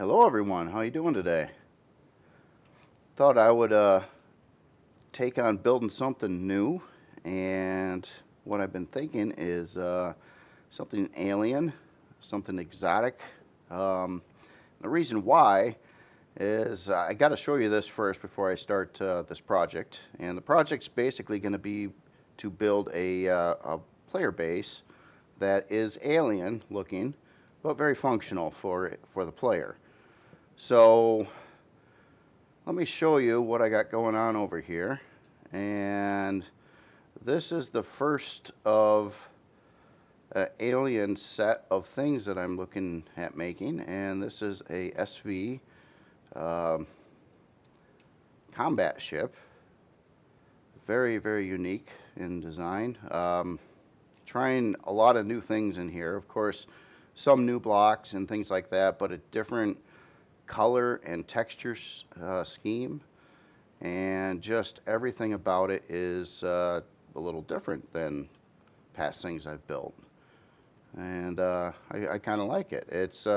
Hello everyone, how you doing today? Thought I would take on building something new, and what I've been thinking is something alien, something exotic. The reason why is I got to show you this first before I start this project, and the project's basically going to be to build a player base that is alien looking, but very functional for the player. So let me show you what I got going on over here. And this is the first of an alien set of things that I'm looking at making. And this is a SV um, combat ship. Very, very unique in design. Trying a lot of new things in here. Of course, some new blocks and things like that, but a different color and texture scheme, and just everything about it is a little different than past things I've built. And I kind of like it. It's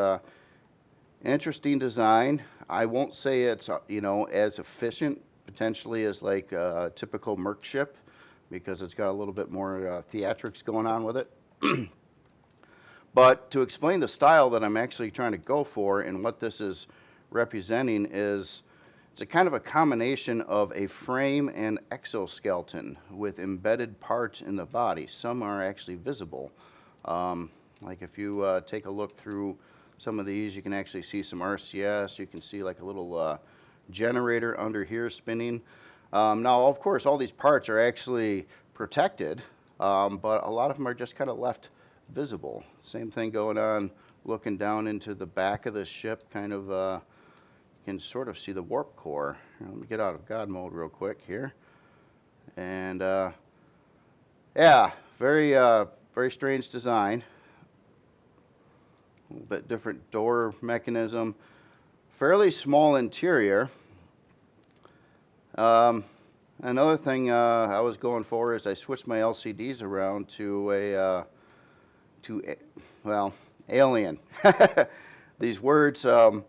interesting design. I won't say it's as efficient potentially as like a typical Merc ship because it's got a little bit more theatrics going on with it. But to explain the style that I'm actually trying to go for and what this is representing is it's a kind of a combination of a frame and exoskeleton with embedded parts in the body. Some are actually visible. Like if you take a look through some of these, you can actually see some RCS. You can see like a little generator under here spinning. Now, of course, all these parts are actually protected, but a lot of them are just kind of left visible. Same thing going on looking down into the back of the ship, kind of you can sort of see the warp core. Let me get out of God mode real quick here. And yeah, very strange design. A little bit different door mechanism. Fairly small interior. Another thing I was going for is I switched my LCDs around to well, alien. These words, I'm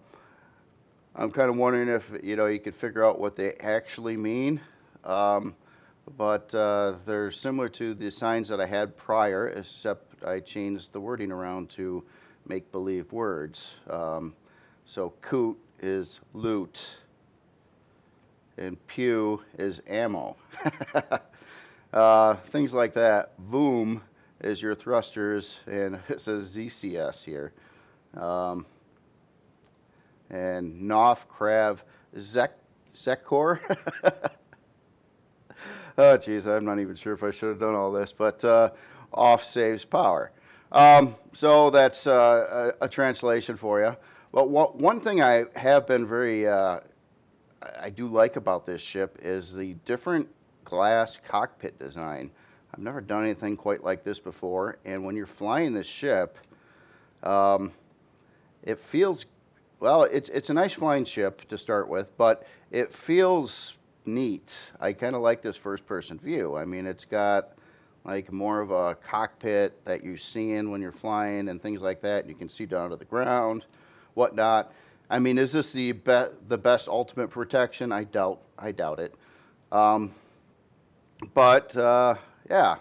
kind of wondering if you could figure out what they actually mean. But they're similar to the signs that I had prior, except I changed the wording around to make-believe words. So coot is loot, and pew is ammo. Things like that. Voom is your thrusters, and it says ZCS here. And Nof, Krav, Zekor. Oh, geez, I'm not even sure if I should have done all this, but off saves power. So that's a translation for you. Well, one thing I have been I do like about this ship is the different glass cockpit design. I've never done anything quite like this before, and when you're flying this ship, um, it feels, well, it's a nice flying ship to start with, but it feels neat. I kind of like this first person view. I mean, it's got like more of a cockpit that you're seeing when you're flying and things like that. And you can see down to the ground, whatnot. I mean, is this the best ultimate protection? I doubt it. Um, but yeah.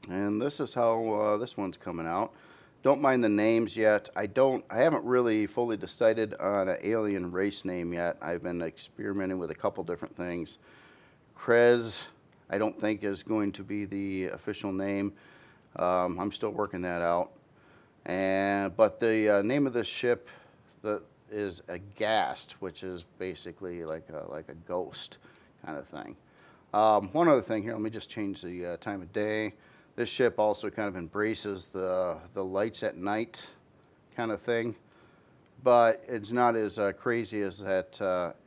And this is how this one's coming out. Don't mind the names yet. I haven't really fully decided on an alien race name yet. I've been experimenting with a couple different things. Krez, I don't think is going to be the official name. I'm still working that out. But the name of this ship is a ghast, which is basically like a ghost kind of thing. One other thing here, let me just change the time of day. This ship also kind of embraces the lights at night kind of thing, but it's not as crazy as that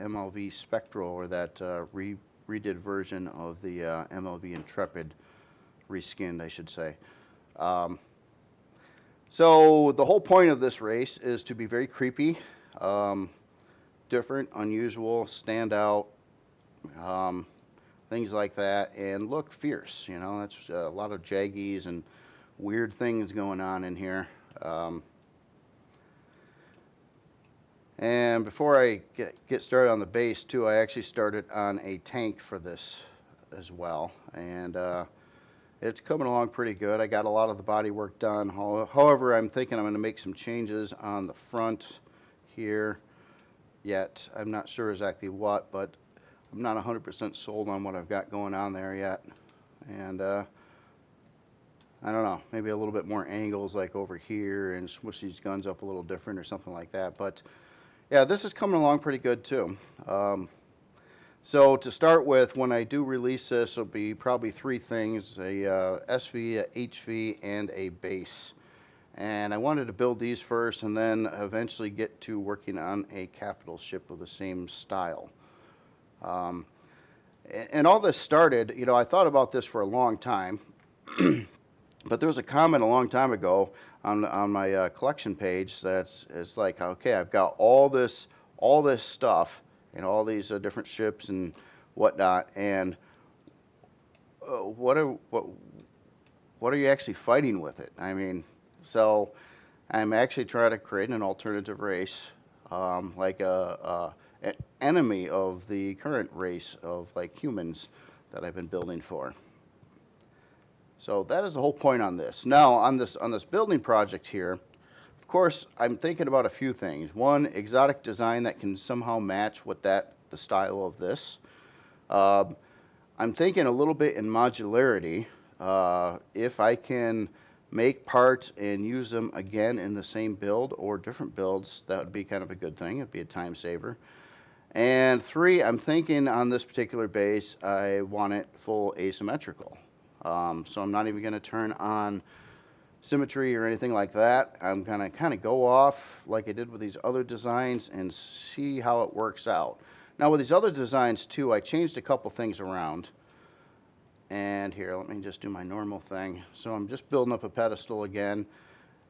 MLV Spectral or that redid version of the MLV Intrepid, reskinned, I should say. Um, so the whole point of this race is to be very creepy, um, different, unusual, stand out, um, things like that, and look fierce. That's a lot of jaggies and weird things going on in here. And before I get started on the base too, I actually started on a tank for this as well. And it's coming along pretty good. I got a lot of the body work done. However, I'm thinking I'm going to make some changes on the front here yet. I'm not sure exactly what, but I'm not 100% sold on what I've got going on there yet. And I don't know, maybe a little bit more angles like over here and switch these guns up a little different or something like that. But yeah, this is coming along pretty good too. So to start with, when I do release this, it'll be probably three things: a SV, a HV, and a base. And I wanted to build these first and then eventually get to working on a capital ship of the same style. And all this started, you know, I thought about this for a long time, but there was a comment a long time ago on my collection page that's it's like, okay, I've got all this stuff and all these different ships and whatnot, and what are you actually fighting with it? I mean, so I'm actually trying to create an alternative race, like an enemy of the current race of like humans that I've been building for. So that is the whole point on this. Now on this building project here, of course, I'm thinking about a few things. One, exotic design that can somehow match with the style of this. I'm thinking a little bit in modularity. If I can make parts and use them again in the same build or different builds, that would be kind of a good thing. It'd be a time saver. And three, I'm thinking on this particular base, I want it full asymmetrical. So I'm not even going to turn on symmetry or anything like that. I'm going to kind of go off like I did with these other designs and see how it works out. Now with these other designs too, I changed a couple things around. And here, let me just do my normal thing. So I'm just building up a pedestal again.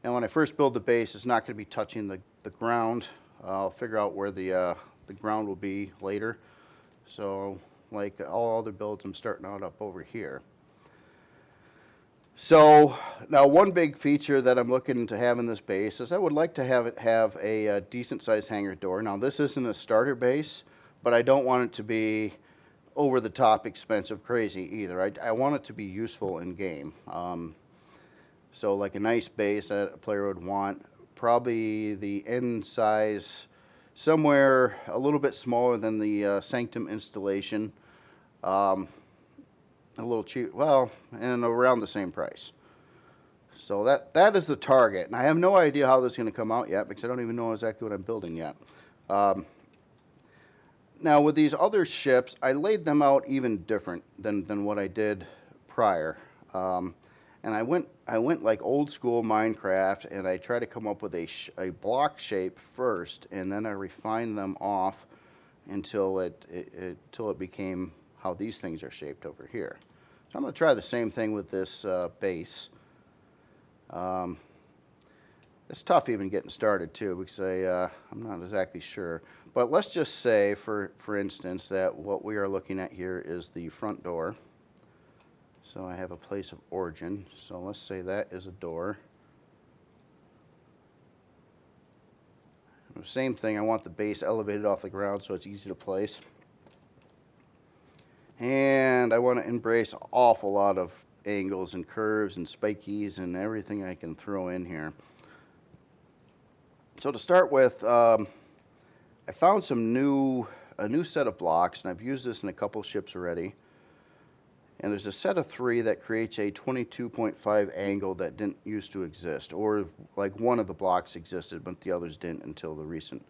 And when I first build the base, it's not going to be touching the ground. I'll figure out where the ground will be later. So like all other builds, I'm starting out up over here. So now one big feature that I'm looking to have in this base is I would like to have it have a decent sized hangar door. Now this isn't a starter base, but I don't want it to be over the top expensive crazy either. I want it to be useful in game. So like a nice base that a player would want, probably the end size somewhere a little bit smaller than the Sanctum installation. A little cheap, well, and around the same price. So that is the target. And I have no idea how this is going to come out yet because I don't even know exactly what I'm building yet. Now with these other ships, I laid them out even different than what I did prior. And I went like old school Minecraft, and I tried to come up with a block shape first, and then I refined them off until it became how these things are shaped over here. So I'm going to try the same thing with this base. It's tough even getting started too because I'm not exactly sure. But let's just say, for instance, that what we are looking at here is the front door. So I have a place of origin. So let's say that is a door. And the same thing, I want the base elevated off the ground so it's easy to place. And I want to embrace an awful lot of angles and curves and spikies and everything I can throw in here. So to start with, I found a new set of blocks, and I've used this in a couple ships already. And there's a set of 3 that creates a 22.5 angle that didn't used to exist, or like one of the blocks existed, but the others didn't until the recent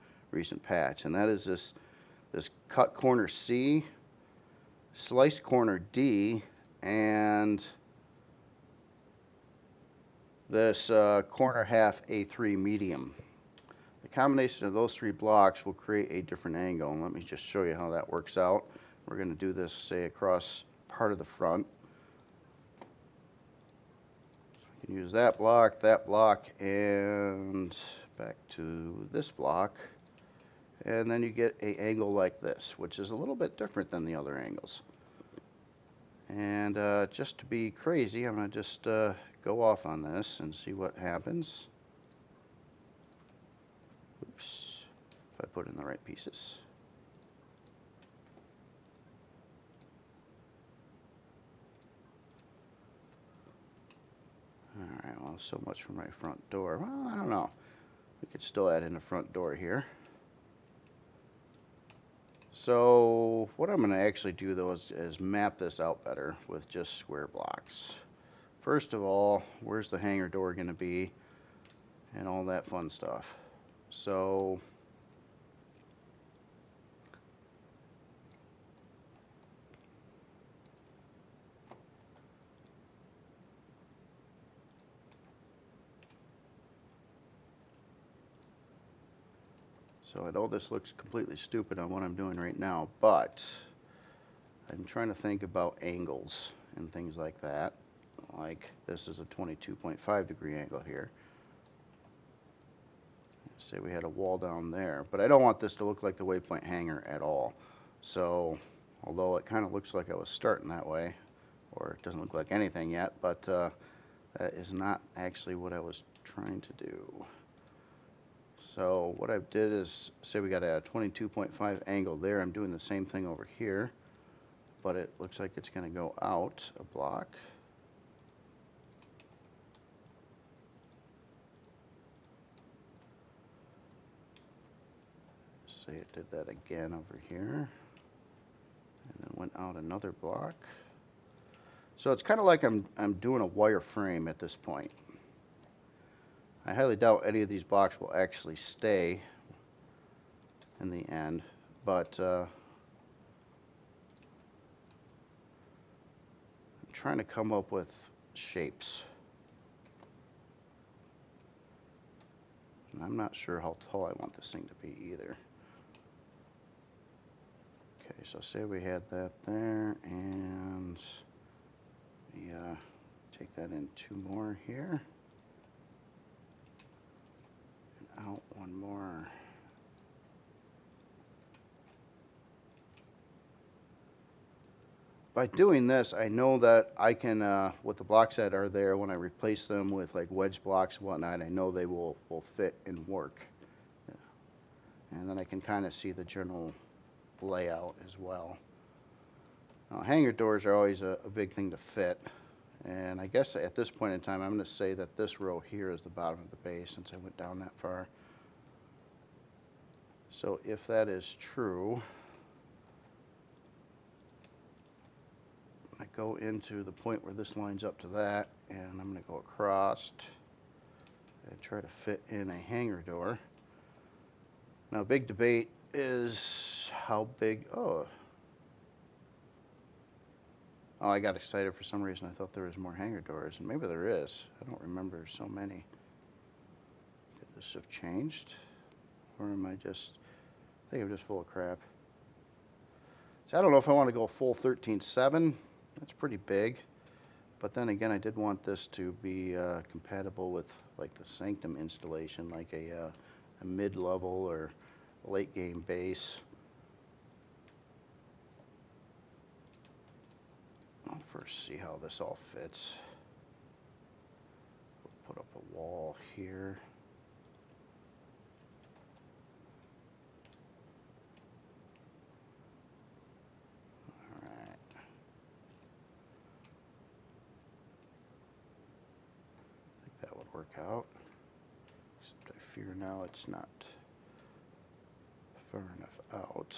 patch. And that is this cut corner C, slice corner D, and this corner half A3 medium. The combination of those 3 blocks will create a different angle. And let me just show you how that works out. We're going to do this, say, across part of the front. You can use that block, and back to this block. And then you get an angle like this, which is a little bit different than the other angles. And just to be crazy, I'm going to just go off on this and see what happens. Oops, if I put in the right pieces. Alright, well, so much for my front door. Well, I don't know. We could still add in a front door here. So what I'm going to actually do though is map this out better with just square blocks. First of all, where's the hangar door going to be and all that fun stuff. So I know this looks completely stupid on what I'm doing right now, but I'm trying to think about angles and things like that. Like this is a 22.5 degree angle here. Say we had a wall down there, but I don't want this to look like the waypoint hangar at all. So although it kind of looks like I was starting that way, or it doesn't look like anything yet, but that is not actually what I was trying to do. So what I did is, say we got a 22.5 angle there. I'm doing the same thing over here, but it looks like it's going to go out a block. Say it did that again over here, and then went out another block. So it's kind of like I'm doing a wire frame at this point. I highly doubt any of these blocks will actually stay in the end, but I'm trying to come up with shapes. And I'm not sure how tall I want this thing to be either. Okay, so say we had that there, and take that in two more here. And out one more. By doing this, I know that I can, with the blocks that are there, when I replace them with like wedge blocks and whatnot, I know they will fit and work. And then I can kind of see the general layout as well. Now, hangar doors are always a big thing to fit. And I guess at this point in time, I'm going to say that this row here is the bottom of the base since I went down that far. So if that is true, I go into the point where this lines up to that, and I'm going to go across and try to fit in a hangar door. Now, big debate is how big. Oh, I got excited for some reason. I thought there was more hangar doors, and maybe there is. I don't remember so many. Could this have changed, or am I just? I think I'm just full of crap. So I don't know if I want to go full 13.7. That's pretty big. But then again, I did want this to be compatible with like the Sanctum installation, like a mid-level or late game base. I'll first see how this all fits. We'll put up a wall here. Alright. I think that would work out. Except I fear now it's not far enough out.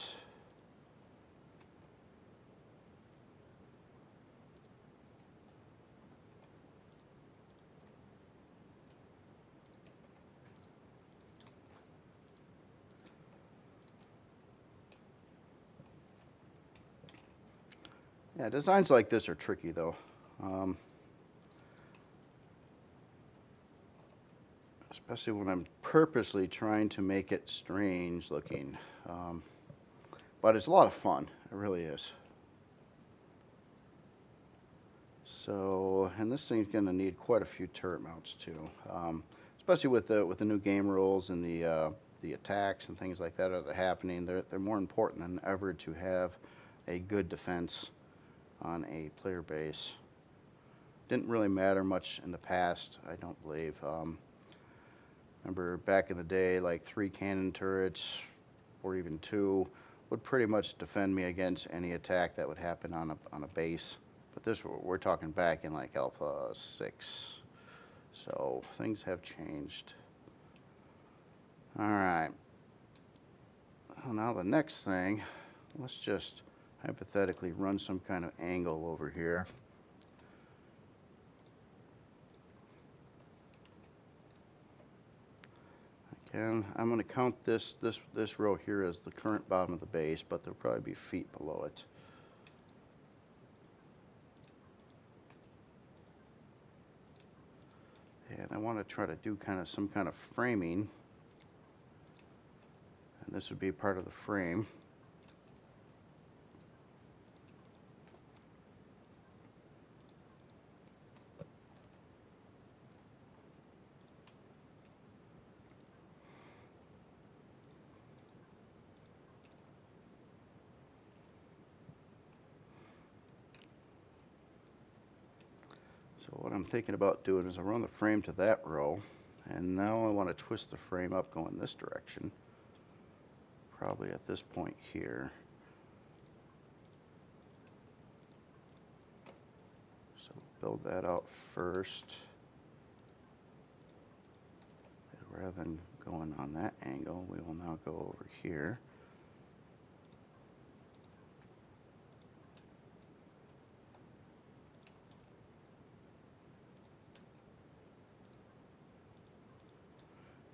Yeah, designs like this are tricky though. Especially when I'm purposely trying to make it strange looking. But it's a lot of fun. It really is. So, and this thing's going to need quite a few turret mounts too, especially with the new game rules and the attacks and things like that that are happening. They're more important than ever to have a good defense on a player base. Didn't really matter much in the past, I don't believe. Remember back in the day, like 3 cannon turrets or even 2 would pretty much defend me against any attack that would happen on a base. But this, we're talking back in like Alpha 6. So things have changed. Alright. Well, now the next thing, let's just hypothetically run some kind of angle over here. Again, I'm going to count this row here as the current bottom of the base, but there'll probably be feet below it. And I want to try to do some kind of framing. And this would be part of the frame. So what I'm thinking about doing is I run the frame to that row, and now I want to twist the frame up going this direction. Probably at this point here. So build that out first. Rather than going on that angle, we will now go over here.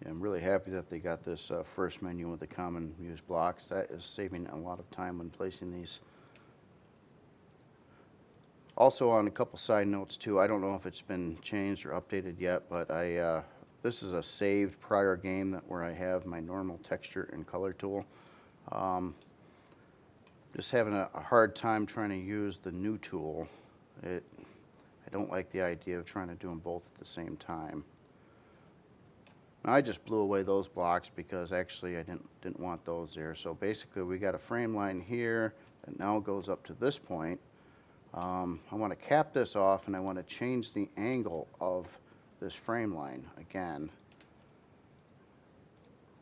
Yeah, I'm really happy that they got this first menu with the common used blocks. That is saving a lot of time when placing these. Also, on a couple side notes too, I don't know if it's been changed or updated yet, but this is a saved prior game where I have my normal texture and color tool. Just having a hard time trying to use the new tool. I don't like the idea of trying to do them both at the same time. Now, I just blew away those blocks because actually I didn't want those there. So basically we got a frame line here that now goes up to this point. I want to cap this off, and I want to change the angle of this frame line again.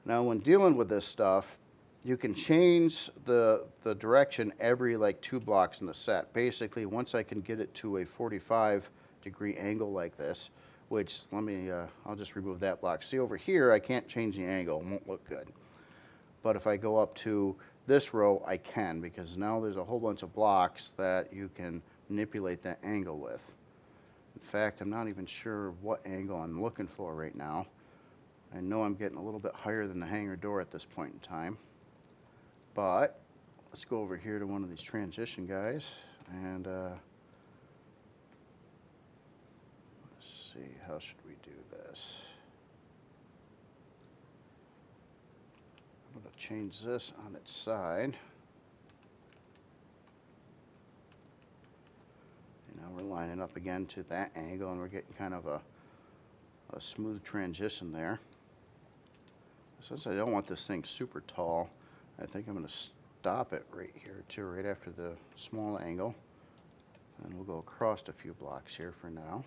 Now when dealing with this stuff, you can change the direction every like 2 blocks in the set. Basically, once I can get it to a 45-degree angle like this, which I'll just remove that block. See over here, I can't change the angle, it won't look good. But if I go up to this row, I can, because now there's a whole bunch of blocks that you can manipulate that angle with. In fact, I'm not even sure what angle I'm looking for right now. I know I'm getting a little bit higher than the hangar door at this point in time. But let's go over here to one of these transition guys, and let's see, how should we do this? I'm going to change this on its side. And now we're lining up again to that angle, and we're getting kind of a smooth transition there. Since I don't want this thing super tall, I think I'm going to stop it right here too, right after the small angle. And we'll go across a few blocks here for now.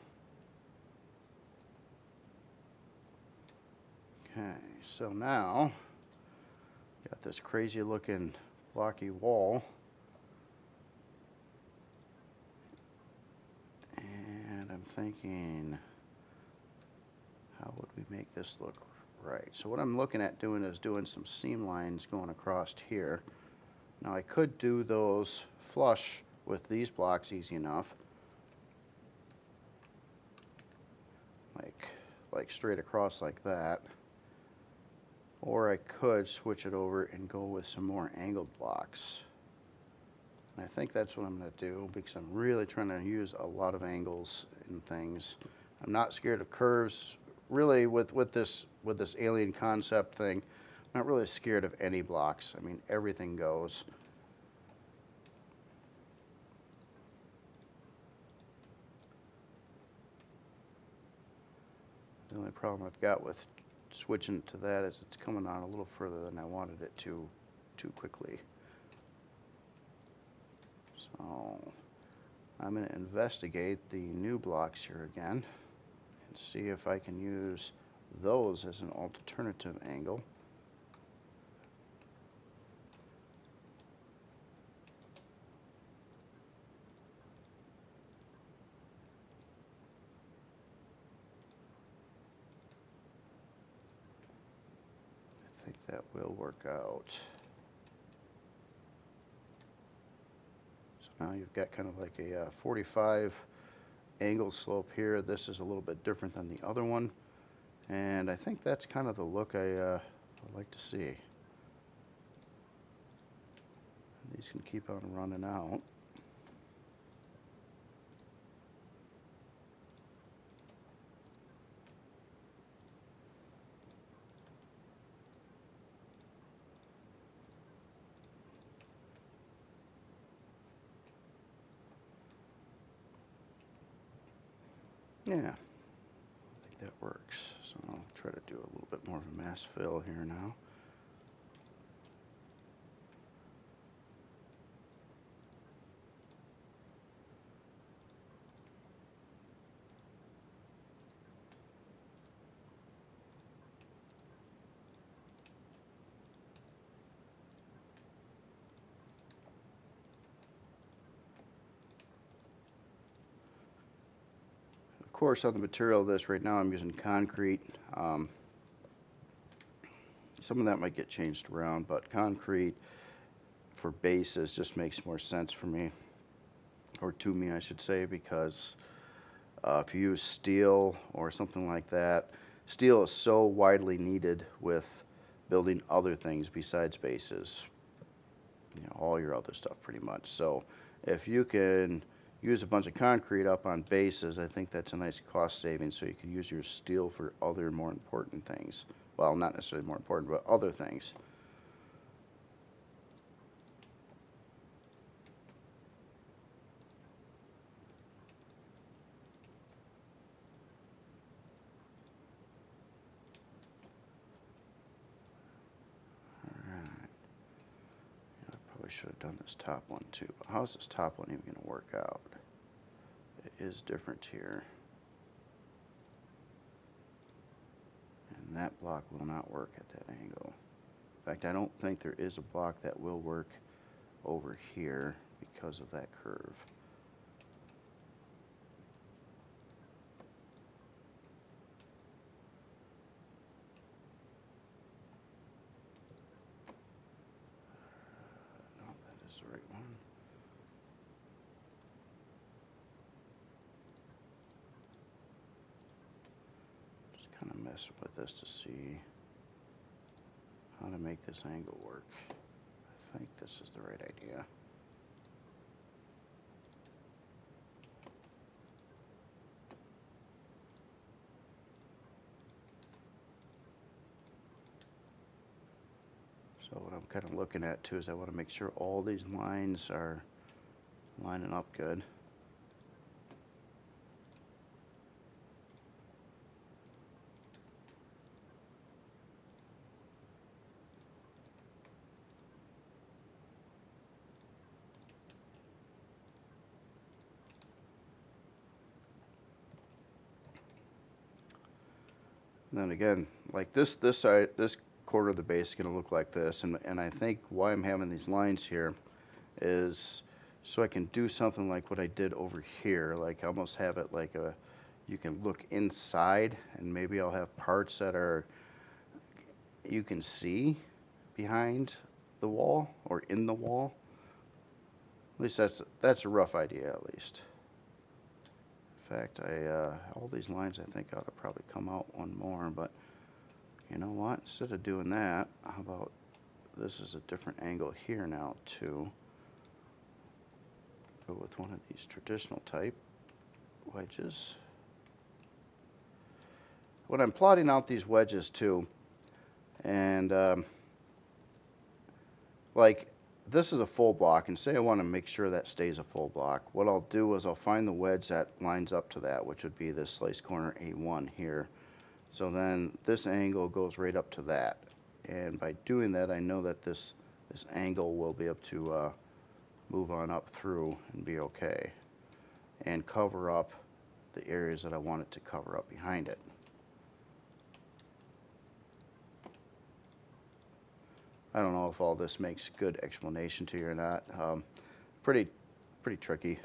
Okay, so now got this crazy looking blocky wall. And I'm thinking, how would we make this look right? So what I'm looking at doing is doing some seam lines going across here. Now I could do those flush with these blocks easy enough. Like straight across like that. Or I could switch it over and go with some more angled blocks. And I think that's what I'm going to do, because I'm really trying to use a lot of angles and things. I'm not scared of curves. Really, with this alien concept thing, I'm not really scared of any blocks. I mean, everything goes. The only problem I've got with switching to that is it's coming on a little further than I wanted it to too quickly. So I'm going to investigate the new blocks here again and see if I can use those as an alternative angle. I think that will work out. So now you've got kind of like a 45 angle slope here. This is a little bit different than the other one, and I think that's kind of the look I like to see. These can keep on running out. Yeah, I think that works. So I'll try to do a little bit more of a mass fill here now. Of course, on the material of this right now, I'm using concrete. Some of that might get changed around, but concrete for bases just makes more sense for me, or to me, I should say, because if you use steel or something like that, steel is so widely needed with building other things besides bases. You know, all your other stuff pretty much. So if you can use a bunch of concrete up on bases, I think that's a nice cost saving, so you can use your steel for other more important things. Well, not necessarily more important, but other things. Alright. I probably should have done this top one too, but how's this top one even going to work out? It is different here. And that block will not work at that angle. In fact, I don't think there is a block that will work over here because of that curve. No, that is the right one. Just kind of messing with this to see how to make this angle work. I think this is the right idea. So what I'm kind of looking at too is I want to make sure all these lines are lining up good. And then again, like this side, this quarter of the base is going to look like this, and I think why I'm having these lines here is so I can do something like what I did over here, like almost have it like a, you can look inside, and maybe I'll have parts that are, you can see behind the wall or in the wall. At least that's a rough idea, at least. In fact, all these lines I think ought to probably come out one more, but you know what? Instead of doing that, how about this is a different angle here now too. Go with one of these traditional type wedges. When I'm plotting out these wedges too, and like this is a full block, and say I want to make sure that stays a full block, what I'll do is I'll find the wedge that lines up to that, which would be this slice corner A1 here. So then this angle goes right up to that, and by doing that I know that this angle will be able to move on up through and be okay. and cover up the areas that I want it to cover up behind it. I don't know if all this makes good explanation to you or not. Pretty tricky.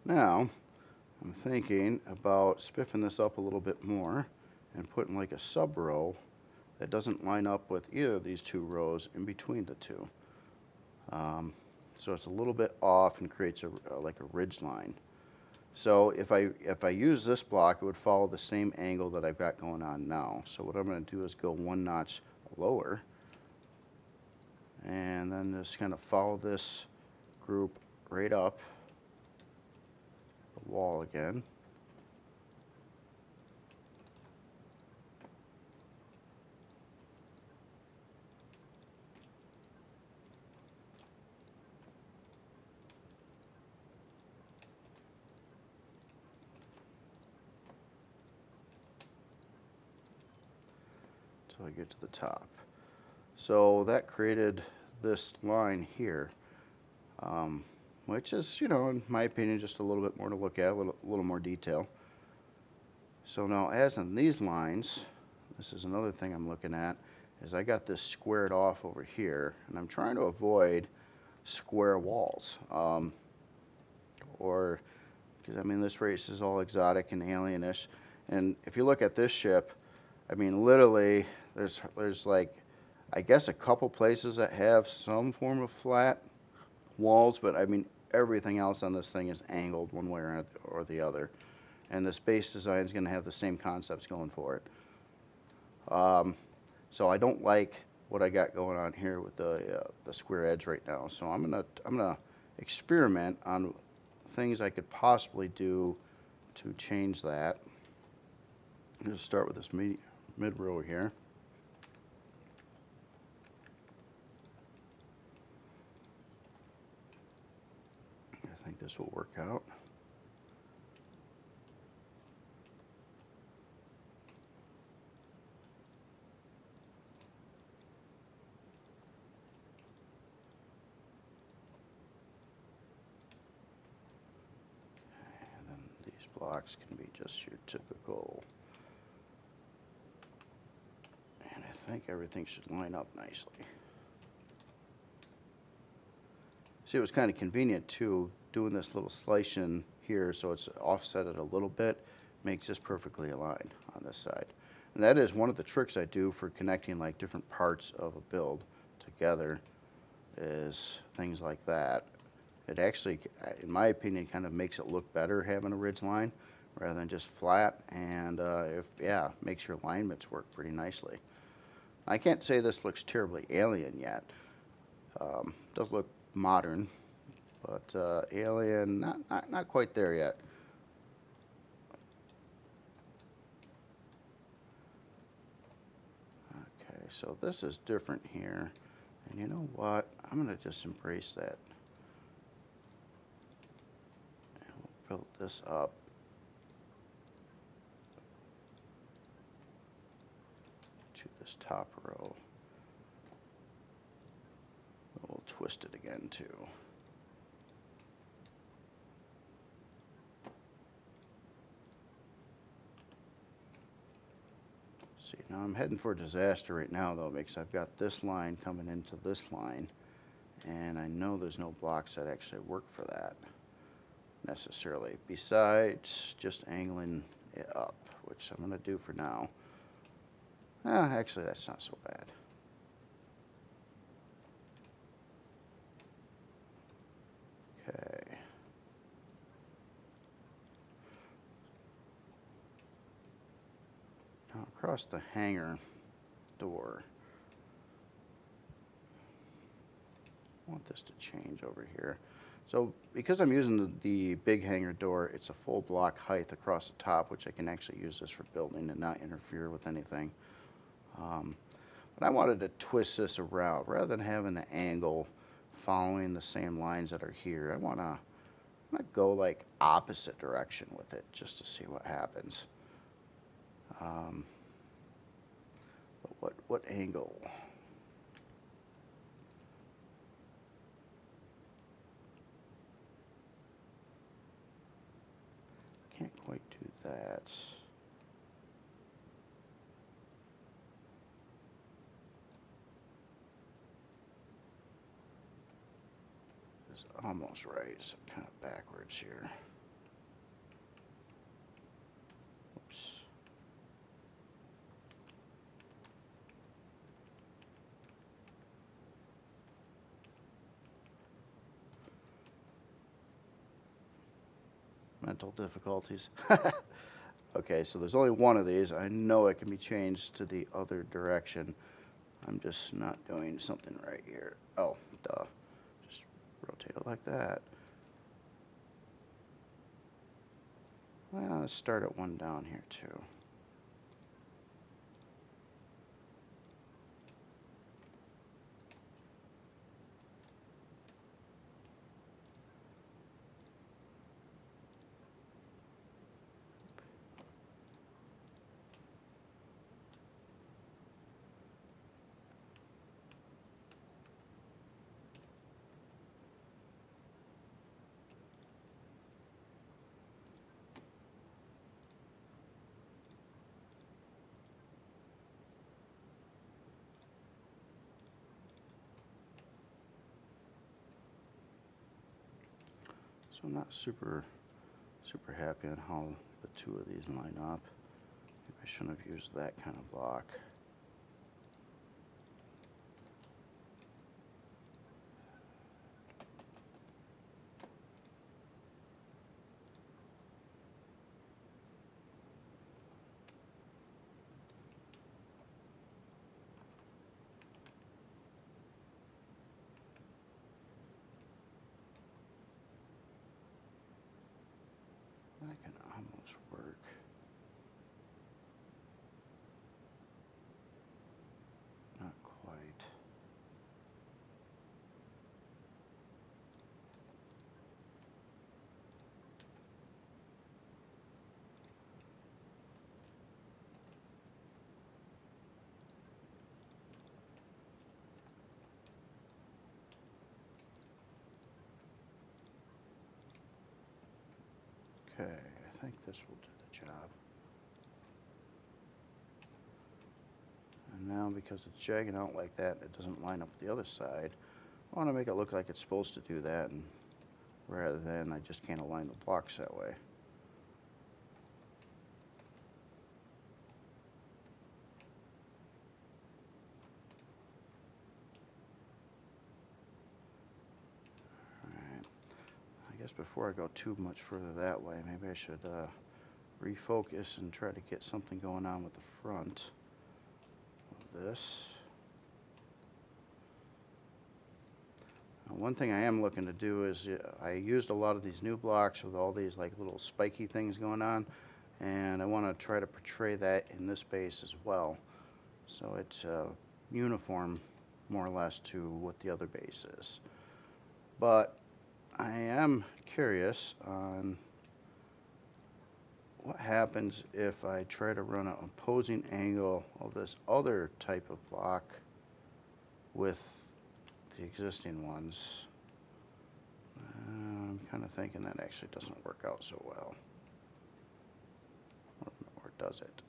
Now, I'm thinking about spiffing this up a little bit more and putting like a sub row that doesn't line up with either of these two rows in between the two. So it's a little bit off and creates like a ridge line. So if I use this block, it would follow the same angle that I've got going on now. So what I'm going to do is go one notch lower, and then just kind of follow this group right up the wall again. Until I get to the top. So that created this line here, which is, in my opinion, just a little bit more to look at, a little more detail. So now, as in these lines, this is another thing I'm looking at, is I got this squared off over here, and I'm trying to avoid square walls. Because I mean, this race is all exotic and alienish, and if you look at this ship, I mean, literally, there's like, I guess a couple places that have some form of flat walls, but I mean, everything else on this thing is angled one way or the other. And this base design is going to have the same concepts going for it. So I don't like what I got going on here with the square edge right now. So I'm gonna experiment on things I could possibly do to change that. I'm gonna start with this mid row here. I think this will work out. Blocks can be just your typical, and I think everything should line up nicely. See, it was kind of convenient too, doing this little slicing here so it's offsetted a little bit, makes this perfectly aligned on this side. And that is one of the tricks I do for connecting like different parts of a build together, is things like that. It actually, in my opinion, kind of makes it look better having a ridge line rather than just flat, and makes your alignments work pretty nicely. I can't say this looks terribly alien yet. Does look modern, but alien, not quite there yet. Okay, so this is different here, and you know what? I'm gonna just embrace that. Build this up. To this top row. We'll twist it again too. See, now I'm heading for disaster right now though, because I've got this line coming into this line, and I know there's no blocks that actually work for that necessarily, besides just angling it up, which I'm going to do for now. Actually, that's not so bad. Okay. Now across the hangar door, want this to change over here. So because I'm using the big hangar door, it's a full block height across the top, which I can actually use this for building and not interfere with anything. But I wanted to twist this around rather than having the angle following the same lines that are here. I want to go like opposite direction with it just to see what happens. But what angle? Can't quite do that. It's almost right. It's kind of backwards here. Oops. Mental difficulties. Okay, so there's only one of these. I know it can be changed to the other direction. I'm just not doing something right here. Oh, duh. Just rotate it like that. Well, let's start at one down here too. So I'm not super happy on how the two of these line up. Maybe I shouldn't have used that kind of block. That can almost work. Not quite. Okay, I think this will do the job. And now because it's jagging out like that, it doesn't line up with the other side. I want to make it look like it's supposed to do that, and rather than I just can't align the blocks that way. Alright, I guess before I go too much further that way, maybe I should refocus and try to get something going on with the front of this. One thing I am looking to do is I used a lot of these new blocks with all these like little spiky things going on, and I want to try to portray that in this base as well, so it's uniform more or less to what the other base is. But I am curious on what happens if I try to run an opposing angle of this other type of block with the existing ones. I'm kind of thinking that actually doesn't work out so well. Or does it?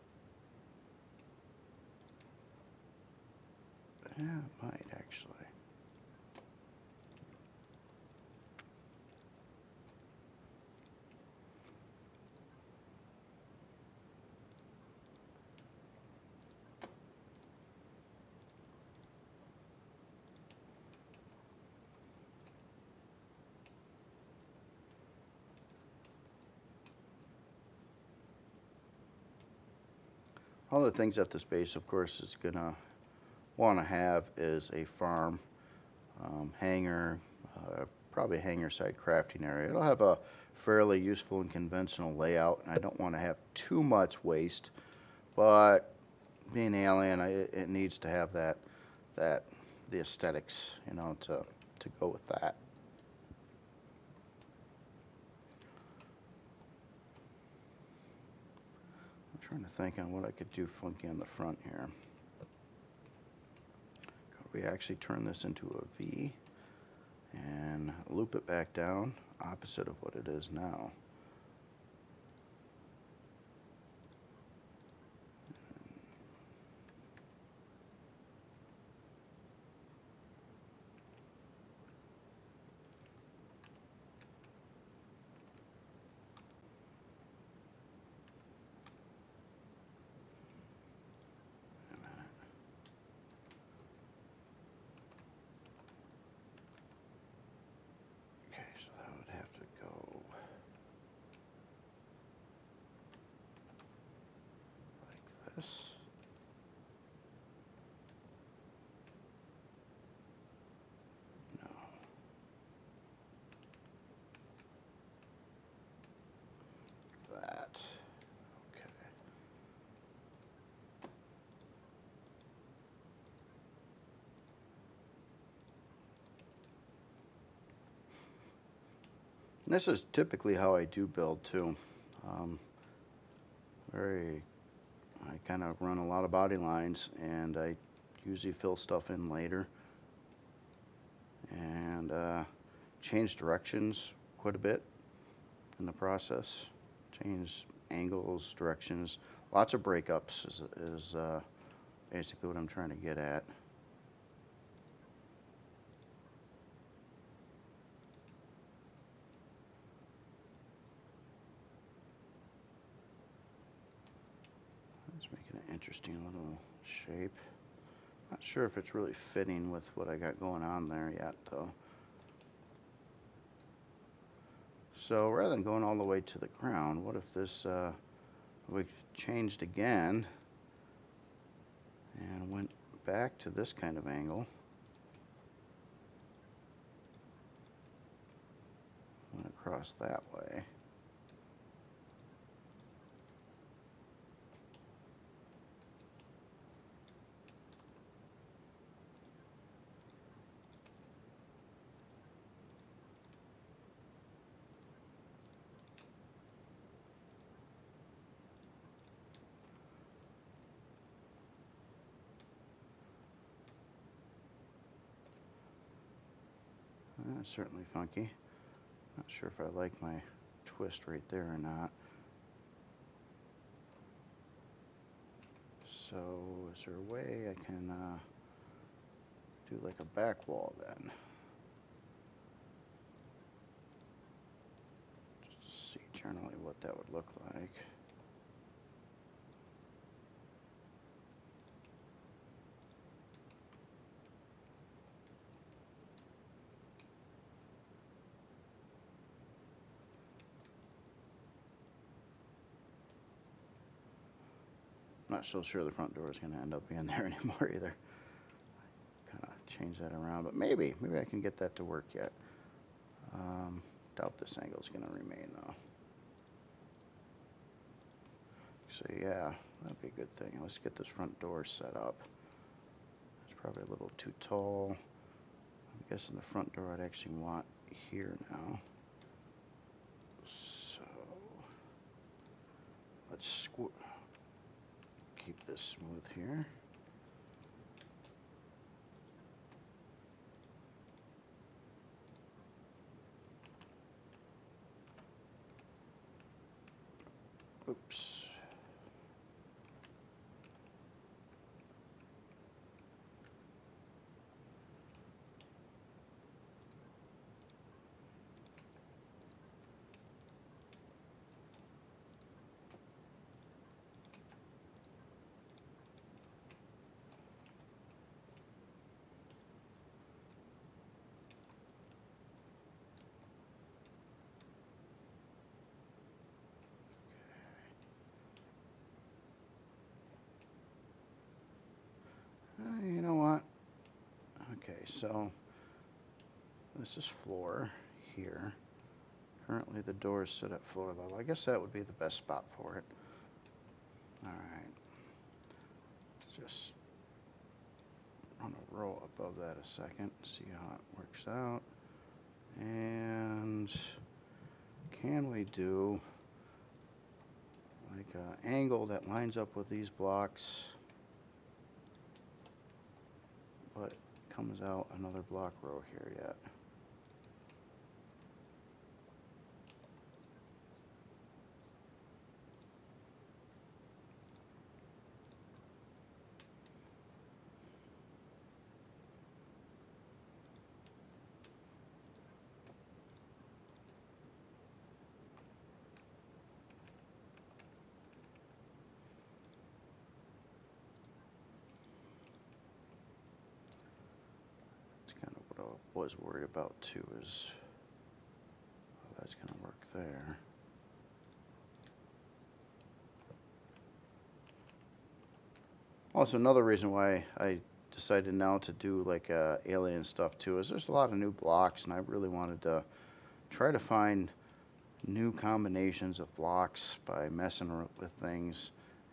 Yeah, it might actually. All the things at this base, of course, is gonna want to have is a farm. hangar, probably a hangar side crafting area. It'll have a fairly useful and conventional layout, and I don't want to have too much waste, but being alien, it needs to have that the aesthetics, you know, to go with that. I'm trying to think on what I could do funky on the front here. Could we actually turn this into a V and loop it back down, opposite of what it is now? Okay, so that would have to go like this. No. That. Okay. And this is typically how I do build too. Um, very, I kind of run a lot of body lines, and I usually fill stuff in later, and change directions quite a bit in the process. Change angles, directions, lots of breakups is basically what I'm trying to get at. Let's make it an interesting little shape. Not sure if it's really fitting with what I got going on there yet, though. So rather than going all the way to the ground, what if this we changed again and went back to this kind of angle? Went across that way. That's certainly funky. Not sure if I like my twist right there or not. So is there a way I can do like a back wall then? Just to see generally what that would look like. Not so sure the front door is going to end up being there anymore either. Kind of change that around, but maybe I can get that to work yet. Doubt this angle is going to remain though. So yeah, that'd be a good thing. Let's get this front door set up. It's probably a little too tall. I'm guessing the front door I'd actually want here now. So let's keep this smooth here. Oops. You know what? Okay, so This is floor here. Currently the door is set at floor level. I guess that would be the best spot for it. Alright. Just run a row above that a second, see how it works out. And can we do like an angle that lines up with these blocks, but comes out another block row here yet? What I was worried about too is how that's going to work there. Also, another reason why I decided now to do like alien stuff too is there's a lot of new blocks, and I really wanted to try to find new combinations of blocks by messing with things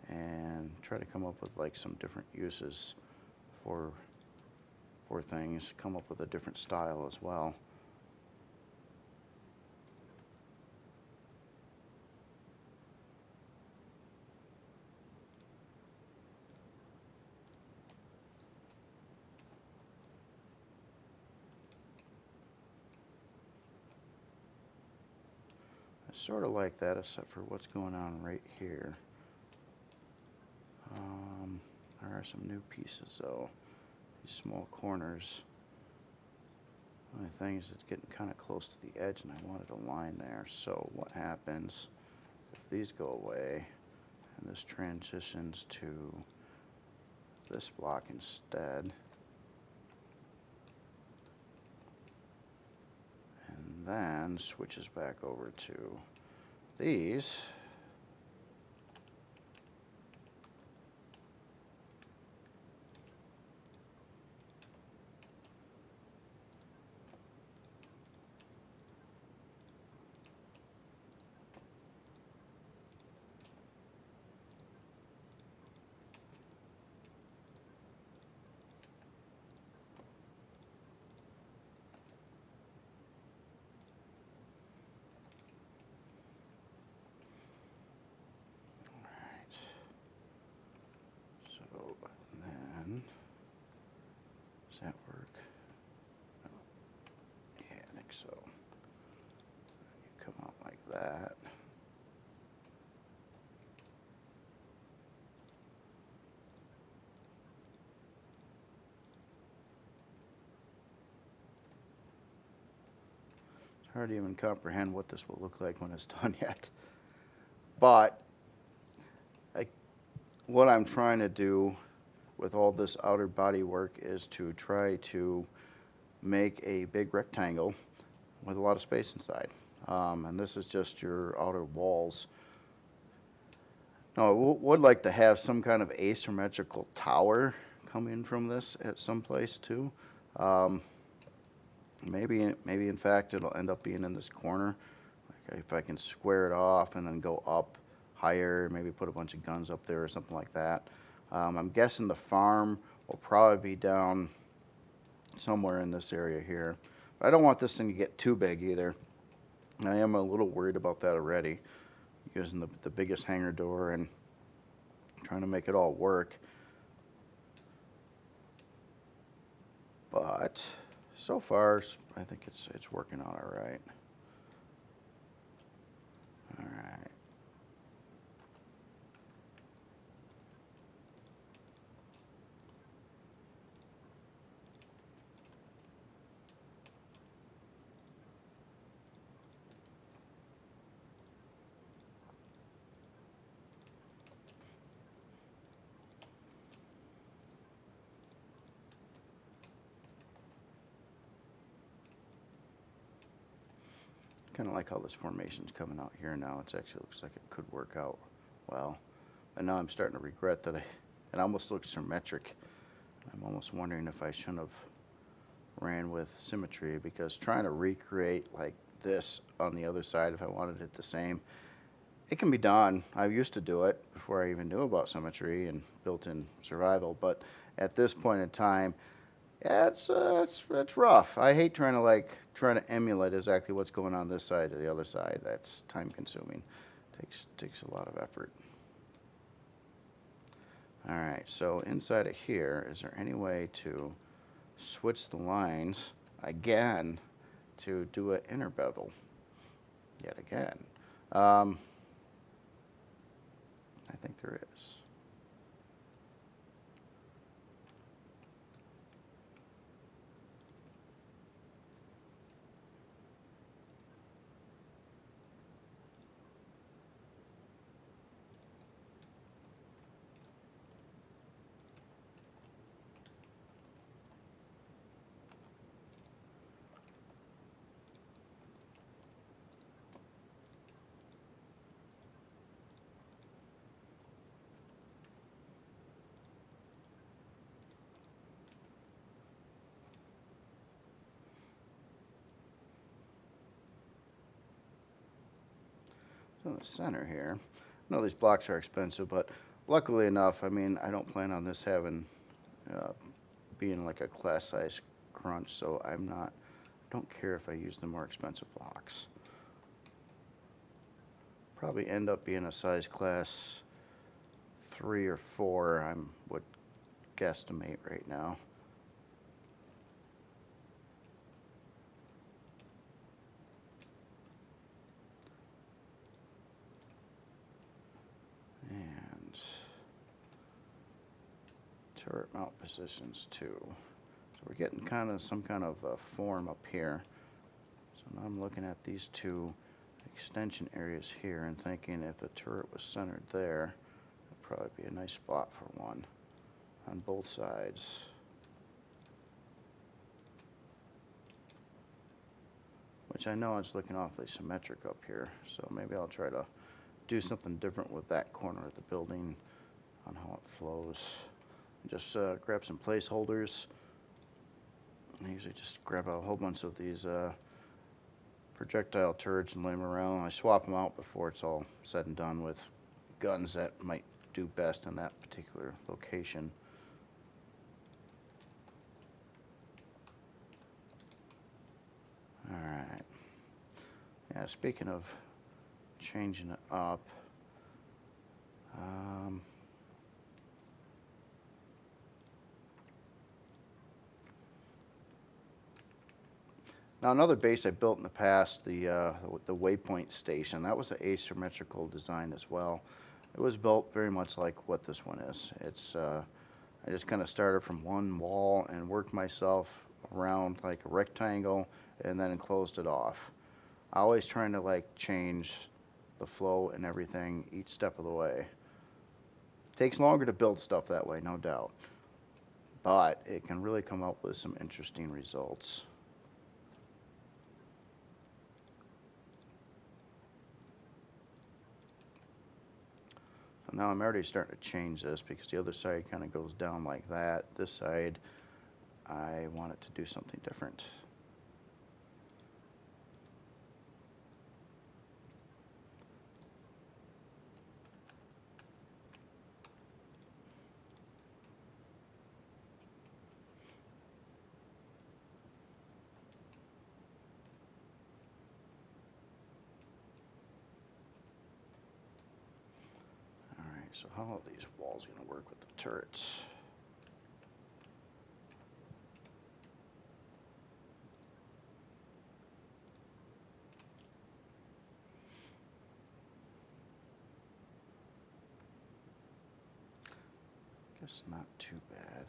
and try to come up with like some different uses for things, come up with a different style as well. I sort of like that, except for what's going on right here. There are some new pieces though, these small corners. The only thing is it's getting kind of close to the edge, and I wanted a line there. So what happens if these go away and this transitions to this block instead, and then switches back over to these? Does that work? Oh, yeah, I think so. You come out like that. It's hard to even comprehend what this will look like when it's done yet. But what I'm trying to do with all this outer body work is to try to make a big rectangle with a lot of space inside. And this is just your outer walls. Now, I would like to have some kind of asymmetrical tower come in from this at some place too. Um, maybe in fact it'll end up being in this corner. Like if I can square it off and then go up higher, maybe put a bunch of guns up there or something like that. I'm guessing the farm will probably be down somewhere in this area here. But I don't want this thing to get too big either. I am a little worried about that already, using the biggest hangar door and trying to make it all work. But so far, I think it's working out all right. All right. Kind of like how this formation's coming out here now. It actually looks like it could work out well. And now I'm starting to regret that it almost looks symmetric. I'm almost wondering if I shouldn't have ran with symmetry, because trying to recreate like this on the other side, if I wanted it the same, it can be done. I used to do it before I even knew about symmetry and built-in survival, but at this point in time, yeah, it's rough. I hate trying to emulate exactly what's going on this side or the other side. That's time consuming. Takes a lot of effort. All right, so inside of here, is there any way to switch the lines again to do an inner bevel yet again? I think there is. So in the center here, I know these blocks are expensive, but luckily enough, I mean, I don't plan on this having uh, being like a class size crunch, so don't care if I use the more expensive blocks. Probably end up being a size class 3 or 4, I would guesstimate right now. And turret mount positions too. So we're getting kind of some kind of form up here. So now I'm looking at these two extension areas here and thinking if the turret was centered there, it'd probably be a nice spot for one on both sides. Which I know it's looking awfully symmetric up here, so maybe I'll try to do something different with that corner of the building on how it flows. Just grab some placeholders. I usually just grab a whole bunch of these projectile turrets and lay them around. I swap them out before it's all said and done with guns that might do best in that particular location. Alright. Yeah, speaking of changing it up, now another base I built in the past, the waypoint station, that was an asymmetrical design as well. It was built very much like what this one is. I just kind of started from one wall and worked myself around like a rectangle and then closed it off. Always trying to like change the flow and everything each step of the way. Takes longer to build stuff that way, no doubt, but it can really come up with some interesting results. So now I'm already starting to change this because the other side kind of goes down like that. This side, I want it to do something different. Alright, so how are these walls going to work with the turrets? Guess not too bad.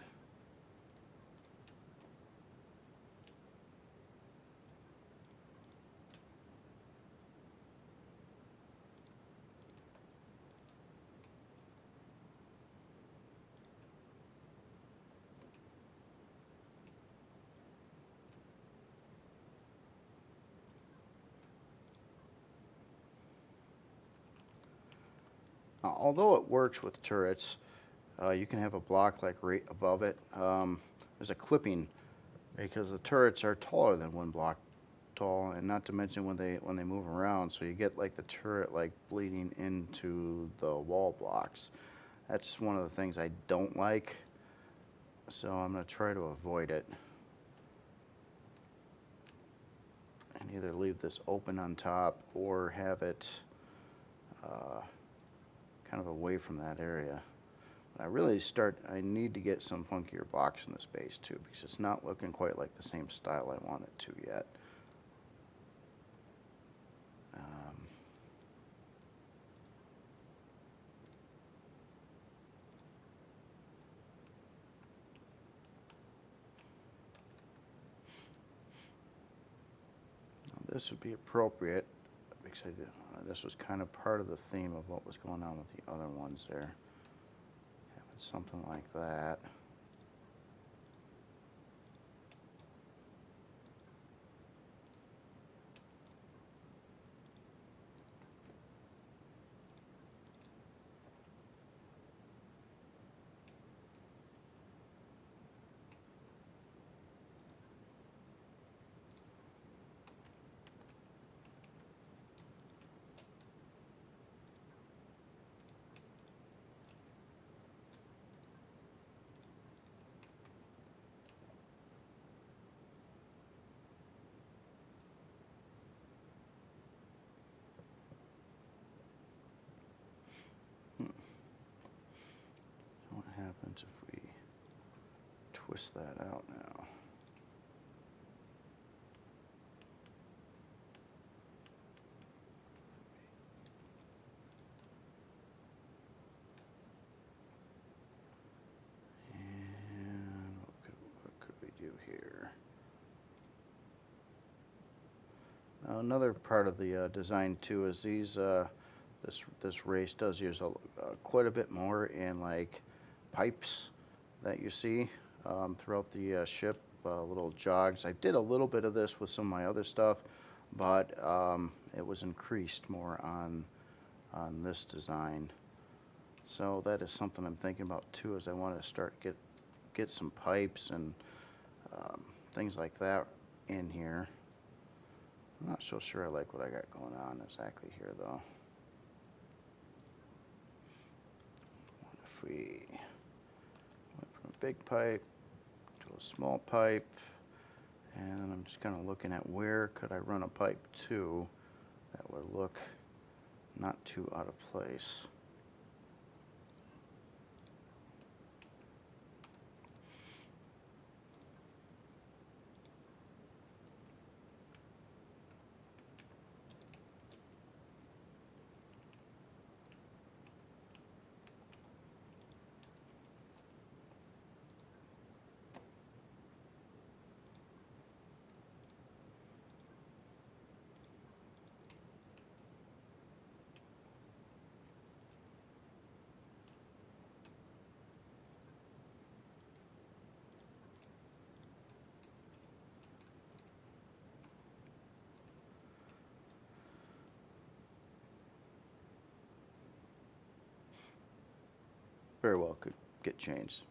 Although it works with turrets, you can have a block like right above it. There's a clipping because the turrets are taller than 1 block tall, and not to mention when they move around, so you get like the turret like bleeding into the wall blocks. That's one of the things I don't like, so I'm going to try to avoid it and either leave this open on top or have it kind of away from that area. I need to get some funkier blocks in this base too, because it's not looking quite like the same style I want it to yet. This would be appropriate because this was kind of part of the theme of what was going on with the other ones there. Having something like that. What happens if we twist that out now? And what could we do here? Now, another part of the design too is this race does use quite a bit more in like pipes that you see throughout the ship, little jogs. I did a little bit of this with some of my other stuff, but it was increased more on this design. So that is something I'm thinking about too, as I want to start get some pipes and things like that in here. I'm not so sure I like what I got going on exactly here though. What if we went from a big pipe to a small pipe, and I'm just kind of looking at where could I run a pipe to that would look not too out of place. Very well could get changed.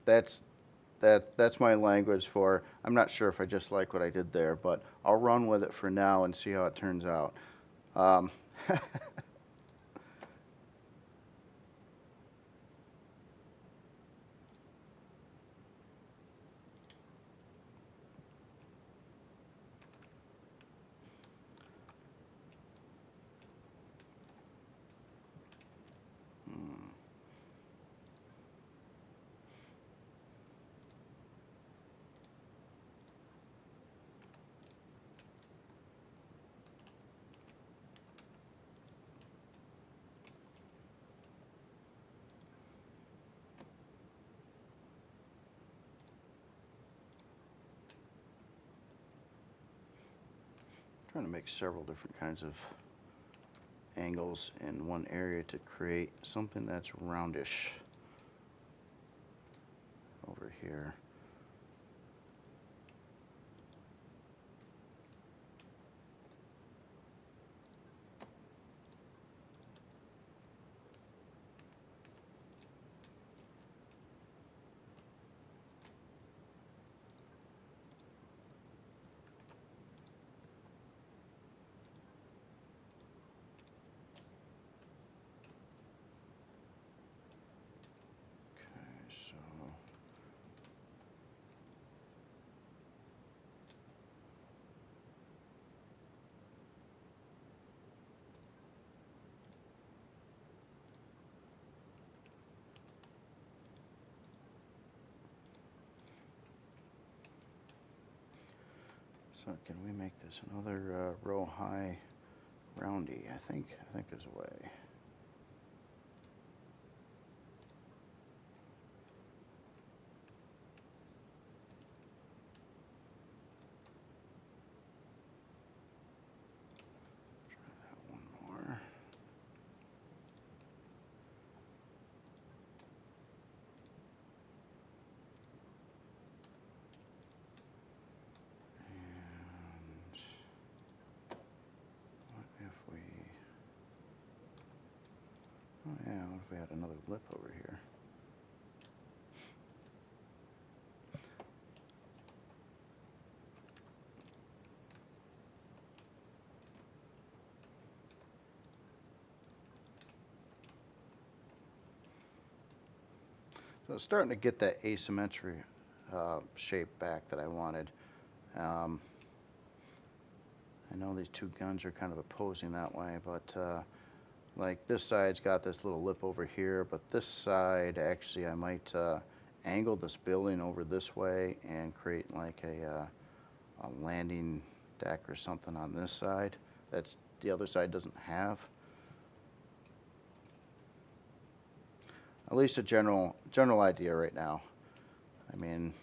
that's that's my language for I'm not sure if I just like what I did there, but I'll run with it for now and see how it turns out. Um, hmm. Trying to make several different kinds of angles in one area to create something that's roundish over here. So can we make this another row high roundy? I think there's a way. Oh yeah, what if we had another lip over here? So it's starting to get that asymmetry shape back that I wanted. I know these two guns are kind of opposing that way, but like this side's got this little lip over here, but this side actually I might angle this building over this way and create like a landing deck or something on this side that the other side doesn't have. At least a general idea right now. I mean,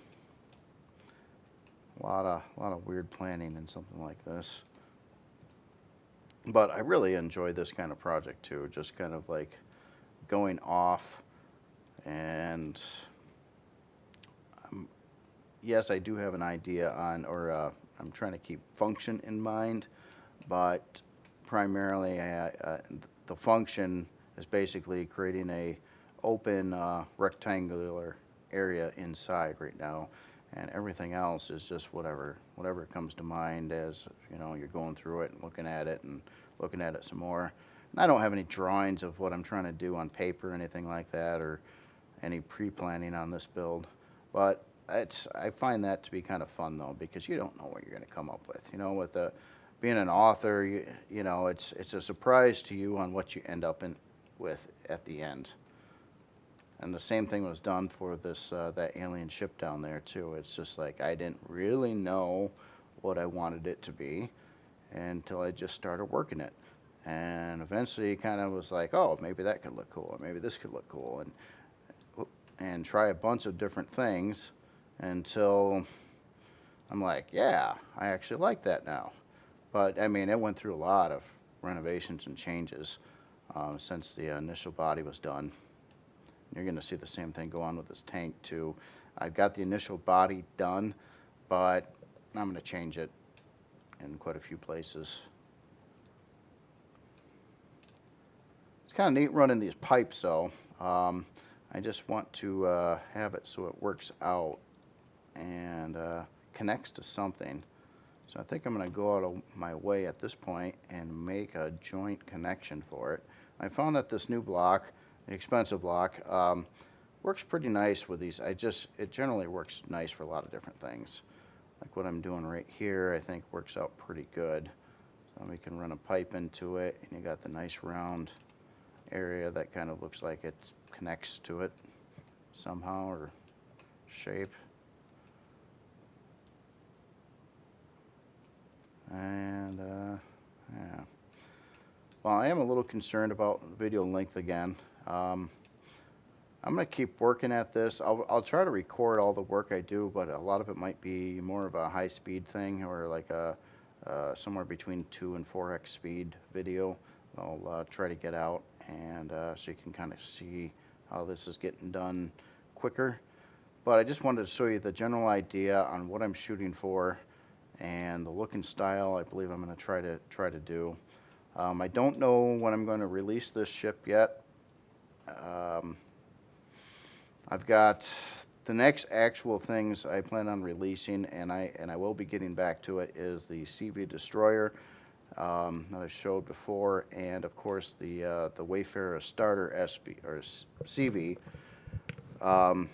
a lot of weird planning in something like this. But I really enjoy this kind of project too, just kind of like going off and yes, I do have an idea on, or I'm trying to keep function in mind, but primarily the function is basically creating a open rectangular area inside right now, and everything else is just whatever comes to mind as you know you're going through it and looking at it some more. And I don't have any drawings of what I'm trying to do on paper or anything like that, or any pre-planning on this build, but I find that to be kind of fun though, because you don't know what you're going to come up with. You know, with being an author, you know, it's a surprise to you on what you end up with at the end. And the same thing was done for this that alien ship down there too. It's just like I didn't really know what I wanted it to be until I just started working it. And eventually it kind of was like, oh, maybe that could look cool, or maybe this could look cool, and try a bunch of different things until I'm like, yeah, I actually like that now. But I mean, it went through a lot of renovations and changes since the initial body was done. You're going to see the same thing go on with this tank too. I've got the initial body done, but I'm going to change it in quite a few places. It's kind of neat running these pipes though. I just want to have it so it works out and connects to something. So I think I'm going to go out of my way at this point and make a joint connection for it. I found that this new block, the expensive block, works pretty nice with these. It generally works nice for a lot of different things. Like what I'm doing right here, I think works out pretty good. So we can run a pipe into it, and you got the nice round area that kind of looks like it connects to it somehow, or shape. And yeah. Well, I am a little concerned about video length again. I'm going to keep working at this. I'll try to record all the work I do, but a lot of it might be more of a high speed thing, or like a somewhere between 2 and 4x speed video. I'll try to get out, and so you can kind of see how this is getting done quicker. But I just wanted to show you the general idea on what I'm shooting for, and the look and style I believe I'm going to try to do. I don't know when I'm going to release this ship yet. I've got the next actual things I plan on releasing, and I will be getting back to it, is the CV Destroyer that I showed before, and of course the Wayfarer Starter SB or CV. And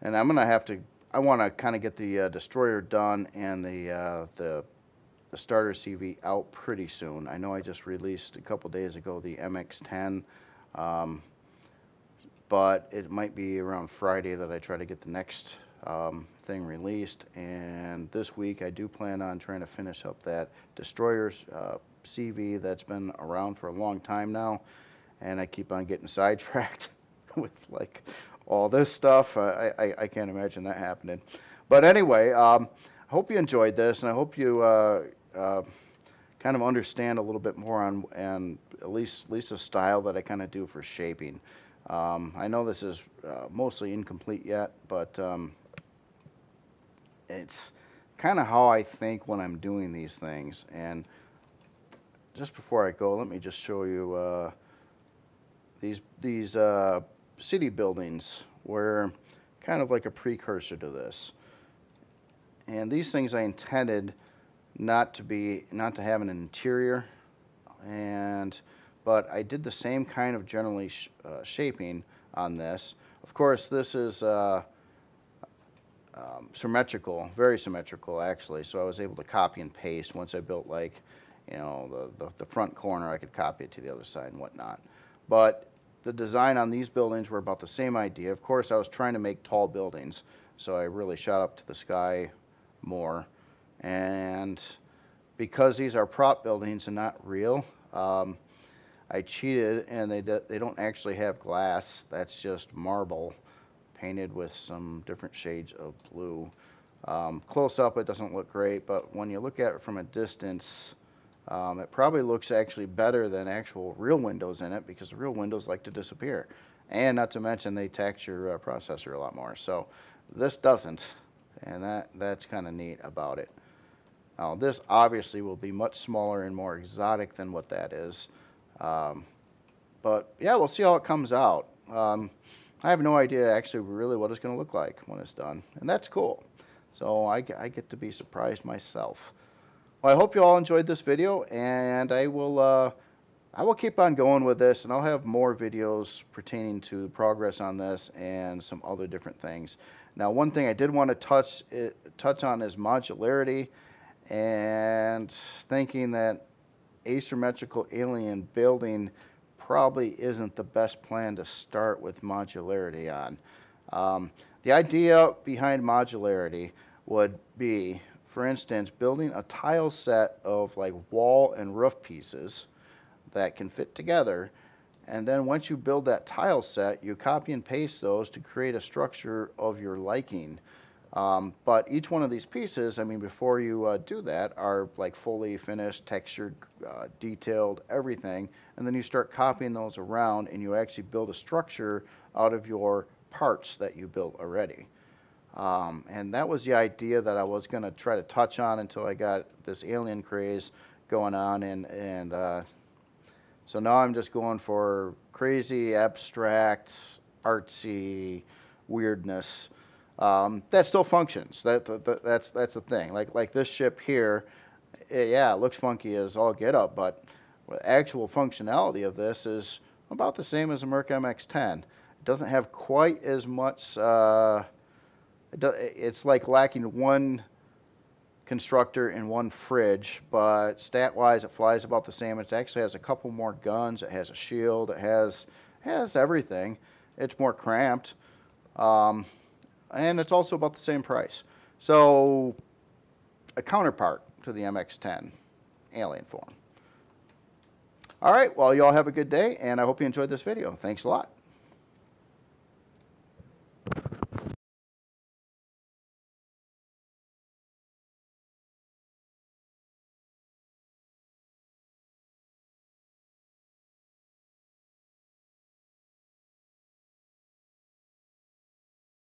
I'm gonna have to. I want to kind of get the Destroyer done and the starter CV out pretty soon. I know I just released a couple days ago the MX-10. but it might be around Friday that I try to get the next thing released. And this week I do plan on trying to finish up that Destroyer's CV that's been around for a long time now, and I keep on getting sidetracked with like all this stuff. I can't imagine that happening. But anyway, I hope you enjoyed this, and I hope you kind of understand a little bit more on, and at least the style that I kind of do for shaping. I know this is mostly incomplete yet, but it's kind of how I think when I'm doing these things. And just before I go, let me just show you these city buildings were kind of like a precursor to this. And these things I intended not to have an interior, but I did the same kind of generally shaping on this. Of course, this is symmetrical, very symmetrical actually. So I was able to copy and paste once I built, like, you know, the front corner. I could copy it to the other side and whatnot. But the design on these buildings were about the same idea. Of course, I was trying to make tall buildings, so I really shot up to the sky more. And because these are prop buildings and not real, I cheated, and they don't actually have glass. That's just marble painted with some different shades of blue. Close up, it doesn't look great, but when you look at it from a distance, it probably looks actually better than actual real windows in it, because the real windows like to disappear. And not to mention, they tax your processor a lot more. So this doesn't, and that's kind of neat about it. Now, this obviously will be much smaller and more exotic than what that is. But yeah, we'll see how it comes out. I have no idea actually really what it's going to look like when it's done, and that's cool. So I get to be surprised myself. Well, I hope you all enjoyed this video, and I will keep on going with this, and I'll have more videos pertaining to progress on this and some other different things. Now, one thing I did want to touch on is modularity, and thinking that asymmetrical alien building probably isn't the best plan to start with modularity on. The idea behind modularity would be, for instance, building a tile set of like wall and roof pieces that can fit together, and then once you build that tile set, you copy and paste those to create a structure of your liking. But each one of these pieces, I mean, before you do that, are like fully finished, textured, detailed, everything, and then you start copying those around, and you actually build a structure out of your parts that you built already. And that was the idea that I was going to try to touch on until I got this alien craze going on, and so now I'm just going for crazy, abstract, artsy weirdness. That still functions. That's the thing. Like this ship here, yeah, it looks funky as all get up, but the actual functionality of this is about the same as a Merc MX-10. It doesn't have quite as much. It's like lacking one constructor and one fridge, but stat-wise, it flies about the same. It actually has a couple more guns. It has a shield. It has everything. It's more cramped. And it's also about the same price. So, a counterpart to the MX-10 alien form. All right, well, you all have a good day, and I hope you enjoyed this video. Thanks a lot.